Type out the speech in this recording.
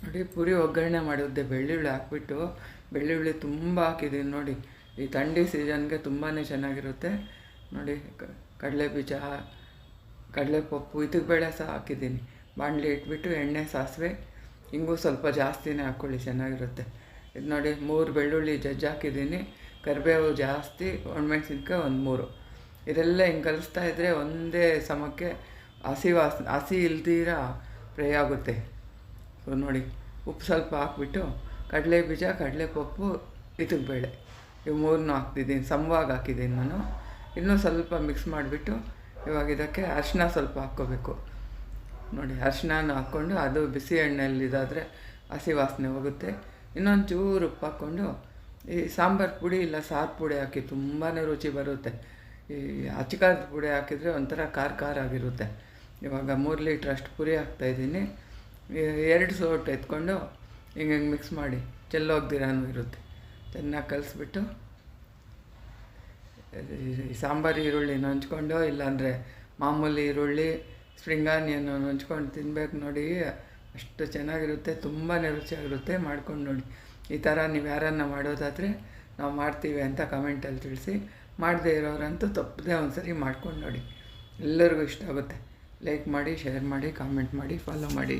ನೋಡಿ ಪುರಿ ಒಗ್ಗರಣೆ ಮಾಡಿದ್ದೆ, ಬೆಳ್ಳುಳ್ಳಿ ಹಾಕ್ಬಿಟ್ಟು, ಬೆಳ್ಳುಳ್ಳಿ ತುಂಬ ಹಾಕಿದ್ದೀನಿ ನೋಡಿ. ಈ ಥಂಡಿ ಸೀಸನ್ಗೆ ತುಂಬಾ ಚೆನ್ನಾಗಿರುತ್ತೆ ನೋಡಿ. ಕಡಲೆ ಬೀಜ, ಕಡಲೆಪಪ್ಪು, ಇದಕ್ಕೆ ಬೇಳೆ ಸಹ ಹಾಕಿದ್ದೀನಿ. ಬಾಣಲಿ ಇಟ್ಬಿಟ್ಟು ಎಣ್ಣೆ, ಸಾಸಿವೆ, ಹಿಂಗೂ ಸ್ವಲ್ಪ ಜಾಸ್ತಿನೇ ಹಾಕ್ಕೊಳ್ಳಿ, ಚೆನ್ನಾಗಿರುತ್ತೆ. ಇದು ನೋಡಿ 3 ಬೆಳ್ಳುಳ್ಳಿ ಜಜ್ಜಿ ಹಾಕಿದ್ದೀನಿ, ಕರಿಬೇವು ಜಾಸ್ತಿ, ಒಣಮೆಣ್ಸಿನ್ಕಾಯಿ ಒಂದು 3. ಇದೆಲ್ಲ ಹಿಂಗೆ ಕಲಿಸ್ತಾ ಇದ್ದರೆ ಒಂದೇ ಸಮಕ್ಕೆ ಹಸಿ ಇಲ್ದಿರ ಫ್ರೈ ಆಗುತ್ತೆ. ಸೊ ನೋಡಿ, ಉಪ್ಪು ಸ್ವಲ್ಪ ಹಾಕ್ಬಿಟ್ಟು ಕಡಲೆ ಬೀಜ, ಕಡಲೆಪಪ್ಪು, ಇದಕ್ಕೆ ಬೇಳೆ, ಇವು 3 ಹಾಕ್ತಿದ್ದೀನಿ, ಸಮವಾಗಿ ಹಾಕಿದ್ದೀನಿ ನಾನು. ಇನ್ನೂ ಸ್ವಲ್ಪ ಮಿಕ್ಸ್ ಮಾಡಿಬಿಟ್ಟು ಇವಾಗ ಇದಕ್ಕೆ ಅರಿಶಿನ ಸ್ವಲ್ಪ ಹಾಕ್ಕೋಬೇಕು ನೋಡಿ. ಅರಿಶಿನ ಹಾಕ್ಕೊಂಡು ಅದು ಬಿಸಿ ಎಣ್ಣೆಯಲ್ಲಿದ್ದಾದರೆ ಹಸಿ ವಾಸನೆ ಹೋಗುತ್ತೆ. ಇನ್ನೊಂದು ಚೂರು ಉಪ್ಪು ಹಾಕ್ಕೊಂಡು ಈ ಸಾಂಬಾರು ಪುಡಿ ಇಲ್ಲ ಸಾರು ಪುಡಿ ಹಾಕಿ ತುಂಬಾ ರುಚಿ ಬರುತ್ತೆ. ಈ ಅಚ್ಕಾರದ ಪುಡಿ ಹಾಕಿದರೆ ಒಂಥರ ಖಾರ ಆಗಿರುತ್ತೆ. ಇವಾಗ 3 ಲೀಟ್ರಷ್ಟು ಪುರಿ ಹಾಕ್ತಾಯಿದ್ದೀನಿ. 2 ಸೋಟು ಎತ್ಕೊಂಡು ಹಿಂಗೆ ಮಿಕ್ಸ್ ಮಾಡಿ ಚೆಲ್ಲೋಗ್ದಿರಾನು ಇರುತ್ತೆ. ಚೆನ್ನಾಗಿ ಕಲಿಸ್ಬಿಟ್ಟು ಈ ಸಾಂಬಾರು ಈರುಳ್ಳಿ ನಂಚ್ಕೊಂಡು, ಇಲ್ಲಾಂದರೆ ಮಾಮೂಲಿ ಈರುಳ್ಳಿ, ಸ್ಪ್ರಿಂಗ್ ಆನಿಯನ್ನು ನಂಚ್ಕೊಂಡು ತಿನ್ಬೇಕು ನೋಡಿ. ಅಷ್ಟು ಚೆನ್ನಾಗಿರುತ್ತೆ, ತುಂಬಾ ರುಚಿಯಾಗಿರುತ್ತೆ. ಮಾಡ್ಕೊಂಡು ನೋಡಿ. ಈ ಥರ ನೀವು ಯಾರನ್ನ ಮಾಡೋದಾದರೆ ನಾವು ಮಾಡ್ತೀವಿ ಅಂತ ಕಮೆಂಟಲ್ಲಿ ತಿಳಿಸಿ. ಮಾಡದೇ ಇರೋರಂತೂ ತಪ್ಪದೆ ಒಂದು ಸರಿ ಮಾಡ್ಕೊಂಡು ನೋಡಿ, ಎಲ್ಲರಿಗೂ ಇಷ್ಟ ಆಗುತ್ತೆ. ಲೈಕ್ ಮಾಡಿ, ಶೇರ್ ಮಾಡಿ, ಕಾಮೆಂಟ್ ಮಾಡಿ, ಫಾಲೋ ಮಾಡಿ.